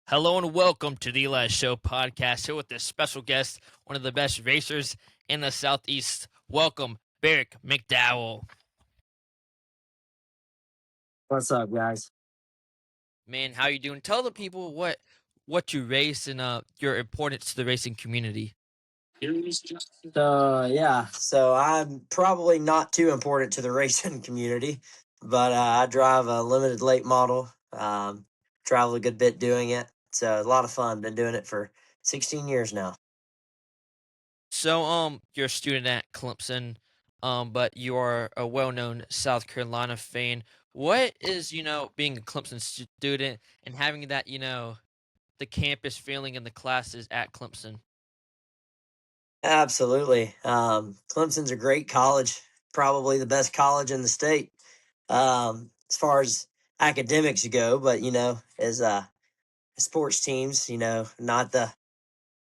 Hello and welcome to the Eli Show podcast. Here with this special guest, one of the best racers in the Southeast. Welcome, Barrick McDowell. What's up, guys? Man, how you doing? Tell the people what you race and your importance to the racing community. So I'm probably not too important to the racing community, but I drive a limited late model. Travel a good bit doing it. So a lot of fun. Been doing it for 16 years now. So you're a student at Clemson, but you are a well-known South Carolina fan. What is, being a Clemson student and having that, the campus feeling in the classes at Clemson? Absolutely. Clemson's a great college, probably the best college in the state as far as academics go. But as sports teams, not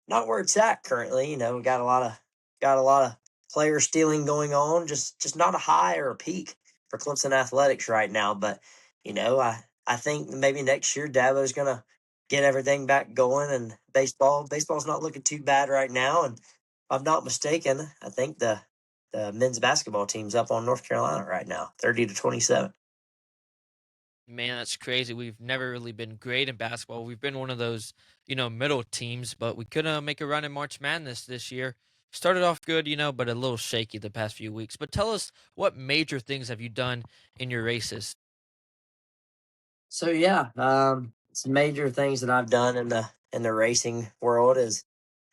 where it's at currently. We got a lot of player stealing going on. Just not a high or a peak for Clemson athletics right now. But I think maybe next year Dabo's gonna get everything back going, and baseball's not looking too bad right now. And if I'm not mistaken, I think the men's basketball team's up on North Carolina right now, 30-27. Man, that's crazy. We've never really been great in basketball. We've been one of those, middle teams, but we couldn't make a run in March Madness this year. Started off good, but a little shaky the past few weeks. But tell us, what major things have you done in your races? So yeah, some major things that I've done in the racing world is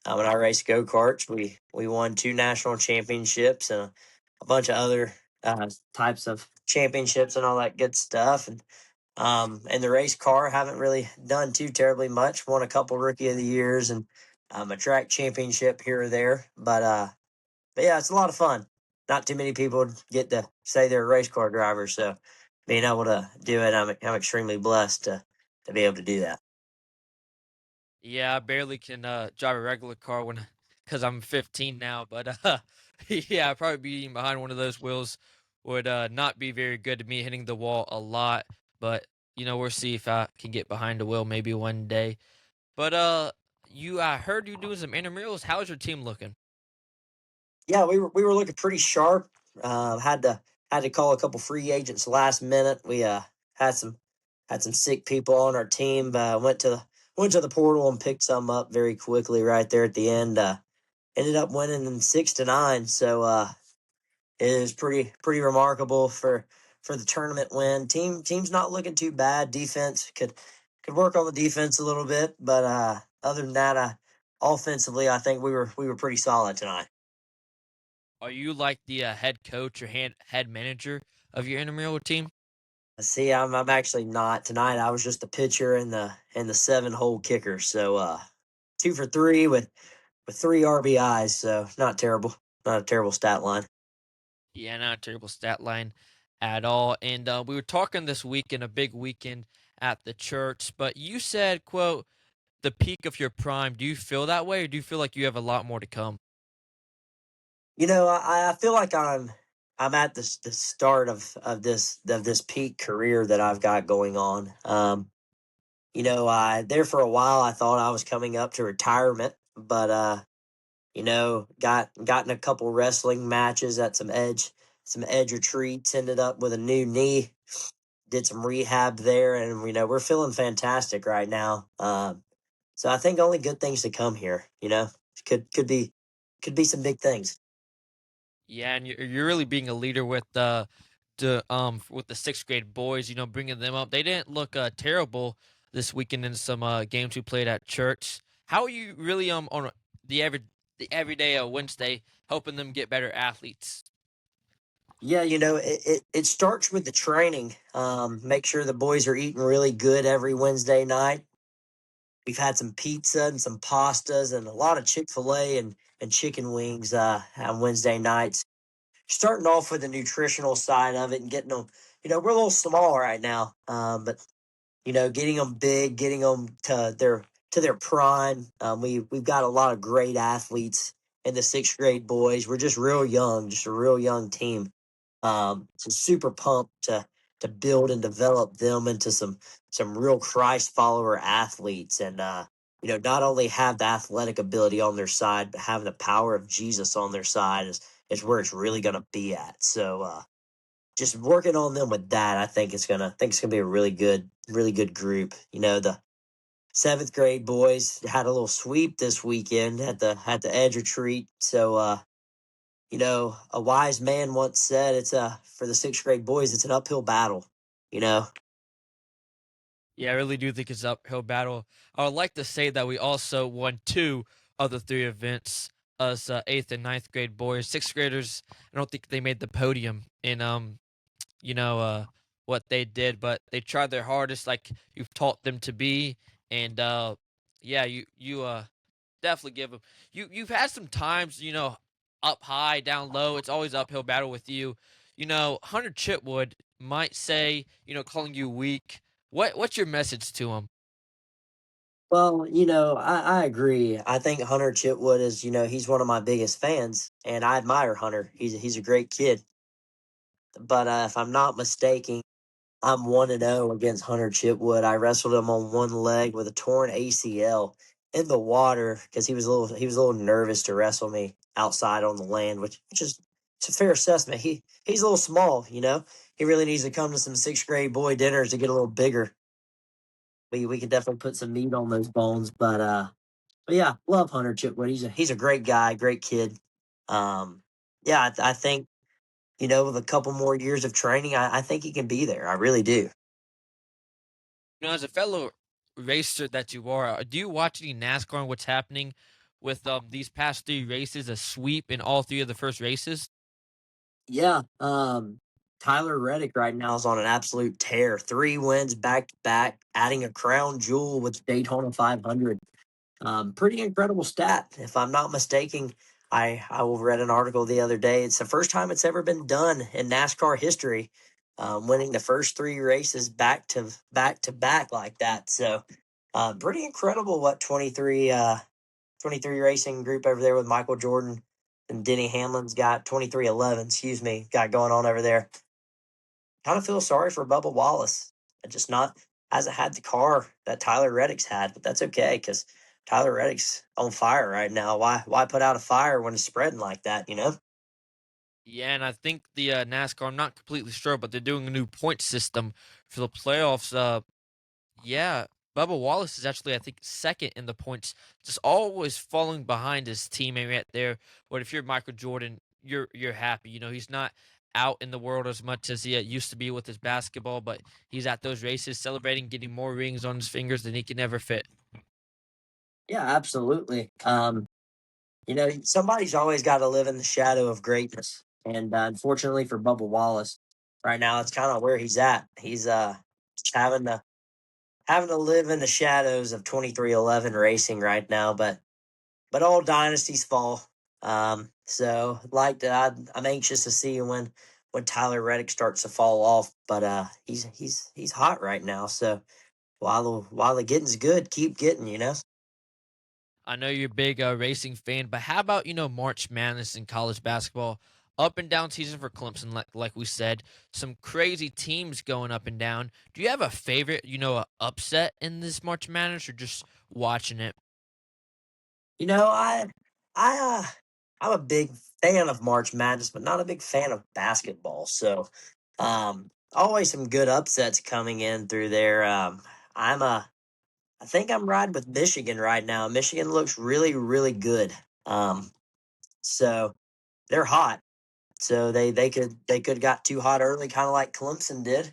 when I raced go karts. We won two national championships and a bunch of other types of championships and all that good stuff. And the race car, haven't really done too terribly much. Won a couple rookie of the years and a track championship here or there. But yeah, it's a lot of fun. Not too many people get to say they're a race car driver, so being able to do it, I'm extremely blessed to be able to do that. Yeah, I barely can drive a regular car because I'm 15 now. But yeah, probably being behind one of those wheels would not be very good to me, hitting the wall a lot. But we'll see if I can get behind the wheel maybe one day. But I heard you doing some intramurals. How's your team looking? Yeah, we were looking pretty sharp. Had to call a couple free agents last minute. We had some had some sick people on our team. Went to the portal and picked some up very quickly right there at the end. Ended up winning in 6-9. So it is pretty remarkable for the tournament win. Team's not looking too bad. Defense could work on the defense a little bit, but other than that, offensively, I think we were pretty solid tonight. Are you like the head coach or head manager of your intramural team? See, I'm actually not tonight. I was just the pitcher and the 7 hole kicker. So 2 for 3 with 3 RBIs. So not terrible. Not a terrible stat line. Yeah, not a terrible stat line at all. And we were talking this weekend, a big weekend at the church. But you said, "quote the peak of your prime." Do you feel that way, or do you feel like you have a lot more to come? I feel like I'm at the start of this peak career that I've got going on. I there for a while I thought I was coming up to retirement, but got in a couple wrestling matches at some edge retreats, ended up with a new knee, did some rehab there, and we're feeling fantastic right now. So I think only good things to come here. Could be some big things. Yeah, and you're really being a leader with with the sixth grade boys. Bringing them up. They didn't look terrible this weekend in some games we played at church. How are you really on the everyday Wednesday helping them get better athletes? Yeah, it starts with the training. Make sure the boys are eating really good every Wednesday night. We've had some pizza and some pastas and a lot of Chick-fil-A and chicken wings on Wednesday nights. Starting off with the nutritional side of it and getting them, we're a little small right now, but getting them big, getting them to their prime. We've got a lot of great athletes in the sixth grade boys. We're just real young, just a real young team. So super pumped to build and develop them into some real Christ follower athletes, and not only have the athletic ability on their side, but having the power of Jesus on their side is where it's really going to be at. So just working on them with that, I think it's gonna be a really good group. The seventh grade boys had a little sweep this weekend at the edge retreat. So a wise man once said it's for the sixth grade boys, it's an uphill battle, you know. Yeah, I really do think it's uphill battle. I would like to say that we also won two of the three events. Us eighth and ninth grade boys, sixth graders. I don't think they made the podium in you know what they did, but they tried their hardest, like you've taught them to be. And yeah, you definitely give them. You've had some times, up high, down low. It's always uphill battle with you. Hunter Chitwood might say, calling you weak. What's your message to him? Well, I agree. I think Hunter Chitwood is, he's one of my biggest fans, and I admire Hunter. He's a great kid. But if I'm not mistaken, I'm 1-0 against Hunter Chitwood. I wrestled him on one leg with a torn ACL in the water because he was a little nervous to wrestle me outside on the land, which is it's a fair assessment. He's a little small, you know. He really needs to come to some sixth grade boy dinners to get a little bigger. We could definitely put some meat on those bones, but yeah, love Hunter Chitwood. He's a great guy, great kid. Yeah, I think with a couple more years of training, I think he can be there. I really do. As a fellow racer that you are, do you watch any NASCAR and what's happening with these past three races? A sweep in all three of the first races. Yeah, Tyler Reddick right now is on an absolute tear. 3 wins back to back, adding a crown jewel with Daytona 500. Pretty incredible stat. If I'm not mistaken, I read an article the other day. It's the first time it's ever been done in NASCAR history, winning the first 3 races back to back like that. So, pretty incredible what 23 racing group over there with Michael Jordan and Denny Hamlin's got 2311, excuse me, got going on over there. Kind of feel sorry for Bubba Wallace. And just not hasn't had the car that Tyler Reddick's had, but that's okay because Tyler Reddick's on fire right now. Why put out a fire when it's spreading like that, you know? Yeah, and I think the NASCAR. I'm not completely sure, but they're doing a new point system for the playoffs. Yeah, Bubba Wallace is actually, I think, second in the points, just always falling behind his teammate right there. But if you're Michael Jordan, you're happy. He's not out in the world as much as he used to be with his basketball, but he's at those races celebrating, getting more rings on his fingers than he can ever fit. Yeah, absolutely. Somebody's always got to live in the shadow of greatness. And unfortunately for Bubba Wallace, right now it's kind of where he's at. He's just having to live in the shadows of 2311 racing right now, but all dynasties fall. So I'm anxious to see when Tyler Reddick starts to fall off, but he's hot right now. So while the getting's good, keep getting, you know. I know you're a big racing fan, but how about March Madness in college basketball? Up and down season for Clemson, like we said, some crazy teams going up and down. Do you have a favorite, upset in this March Madness, or just watching it? You know, I I'm a big fan of March Madness, but not a big fan of basketball. So always some good upsets coming in through there. I'm a I think I'm riding with Michigan right now. Michigan looks really, really good. So they're hot. So they could got too hot early, kind of like Clemson did.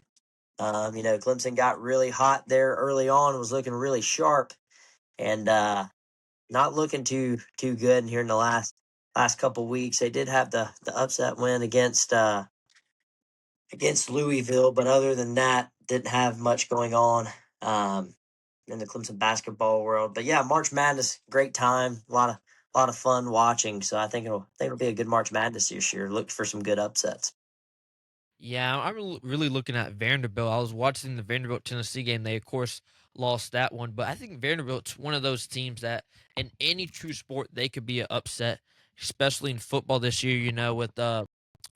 Clemson got really hot there early on, was looking really sharp, and not looking too good here in the last couple weeks. They did have the upset win against Louisville, but other than that, didn't have much going on um, in the Clemson basketball world. But yeah, March Madness, great time, a lot of fun watching. So I think it'll be a good March Madness this year. Look for some good upsets. Yeah, I'm really looking at Vanderbilt. I was watching the Vanderbilt Tennessee game. They, of course, lost that one, but I think Vanderbilt's one of those teams that, in any true sport, they could be an upset, especially in football this year. With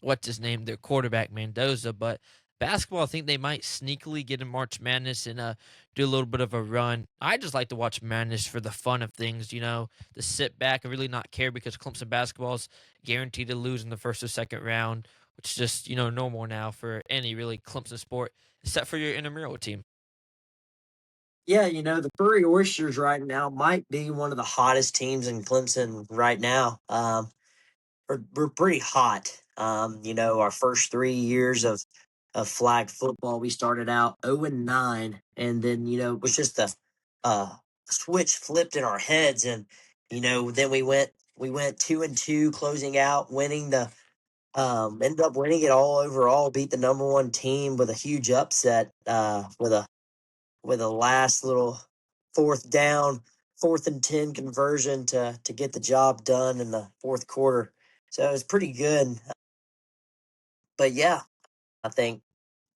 what's his name, their quarterback Mendoza. But Basketball, I think they might sneakily get in March Madness and do a little bit of a run. I just like to watch Madness for the fun of things, to sit back and really not care because Clemson basketball is guaranteed to lose in the first or second round, which is just normal now for any really Clemson sport, except for your intramural team. Yeah, the Furry Oysters right now might be one of the hottest teams in Clemson right now. We're pretty hot. Our first 3 years of flag football, we started out 0-9, and then it was just a switch flipped in our heads, and then we went 2-2, closing out, winning the ended up winning it all overall, beat the number one team with a huge upset with a last little fourth down, 4th and 10 conversion to get the job done in the fourth quarter. So it was pretty good. But yeah, I think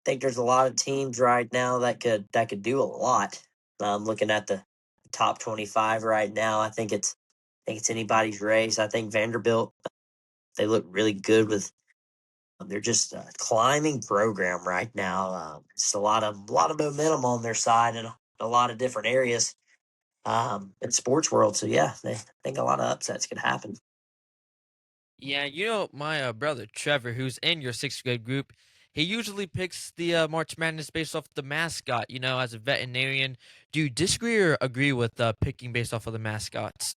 there's a lot of teams right now that could do a lot. Looking at the top 25 right now, I think it's anybody's race. I think Vanderbilt, they look really good with they're just a climbing program right now. Just a lot of momentum on their side in a lot of different areas in sports world. So yeah, I think a lot of upsets could happen. Yeah, my brother Trevor, who's in your sixth grade group, he usually picks the March Madness based off the mascot. As a veterinarian, do you disagree or agree with picking based off of the mascots?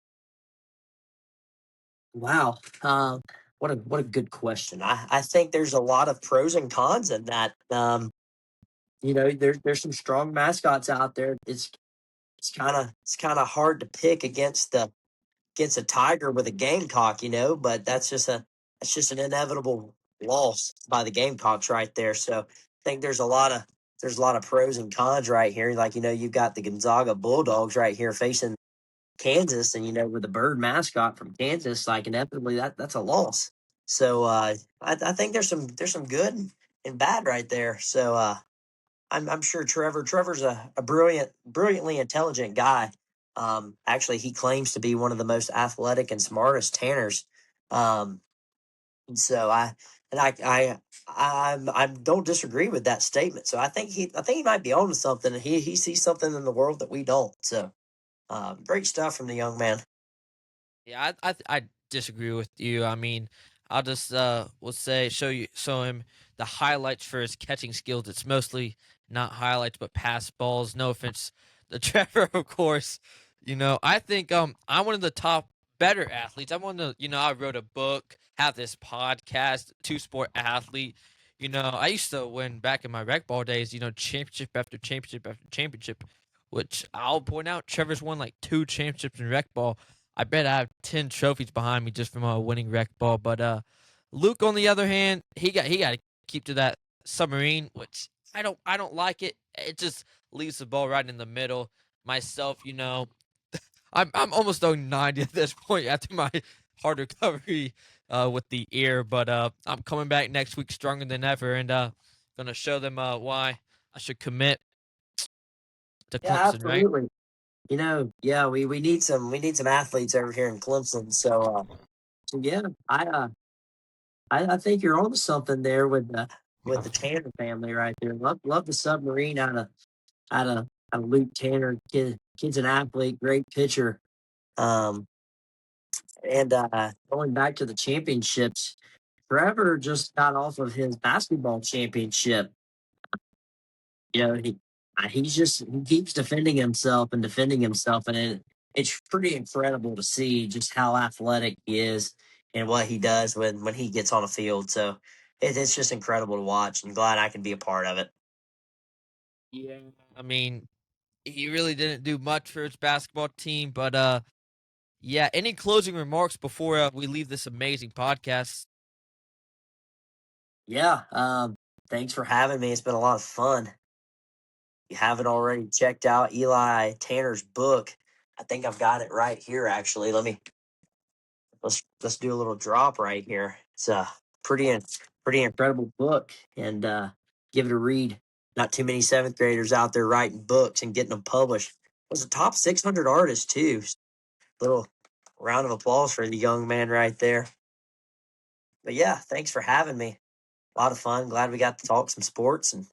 Wow, what a good question. I think there's a lot of pros and cons in that. There's some strong mascots out there. It's kind of hard to pick against a tiger with a gamecock, but that's just an inevitable loss by the Gamecocks right there. So I think there's a lot of pros and cons right here. Like you've got the Gonzaga Bulldogs right here facing Kansas, and with the bird mascot from Kansas, like inevitably that's a loss. So I think there's some good and bad right there. So I'm sure Trevor's a brilliantly intelligent guy. Actually, he claims to be one of the most athletic and smartest tanners. Um, and so I don't disagree with that statement. So I think he might be onto something. He sees something in the world that we don't. So great stuff from the young man. Yeah, I disagree with you. I mean, I'll just will say show him the highlights for his catching skills. It's mostly not highlights but pass balls. No offense to Trevor, of course. I think I'm one of the top better athletes. I'm one of the, I wrote a book, have this podcast, two sport athlete. I used to win back in my rec ball days, championship after championship after championship, which I'll point out Trevor's won like two championships in rec ball. I bet I have 10 trophies behind me just from winning rec ball. But Luke, on the other hand, he got to keep to that submarine, which I don't like it. It just leaves the ball right in the middle. Myself, I'm almost throwing 90 at this point after my hard recovery with the ear. But I'm coming back next week stronger than ever, and gonna show them why I should commit to Yeah, Clemson. Right? absolutely. Yeah, we need some athletes over here in Clemson. So yeah, I think you're onto something there with the Tanner family right there. Love the submarine out of Luke Tanner. Kid's an athlete, great pitcher. Um, and going back to the championships, Trevor just got off of his basketball championship. He keeps defending himself and defending himself, and it's pretty incredible to see just how athletic he is and what he does when he gets on the field. So it's just incredible to watch, and glad I can be a part of it. Yeah. I mean, he really didn't do much for his basketball team, but yeah. Any closing remarks before we leave this amazing podcast? Yeah. Thanks for having me. It's been a lot of fun. You haven't already checked out Eli Tanner's book. I think I've got it right here. Actually, let's do a little drop right here. It's a pretty incredible book, and give it a read. Not too many seventh graders out there writing books and getting them published. Was a top 600 artist too. Little round of applause for the young man right there. But yeah, thanks for having me. A lot of fun. Glad we got to talk some sports and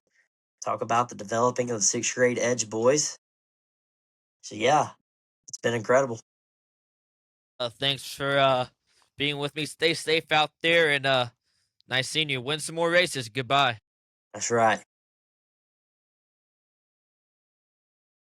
talk about the developing of the sixth grade Edge boys. So yeah, it's been incredible. Thanks for being with me. Stay safe out there, and nice seeing you. Win some more races. Goodbye. That's right.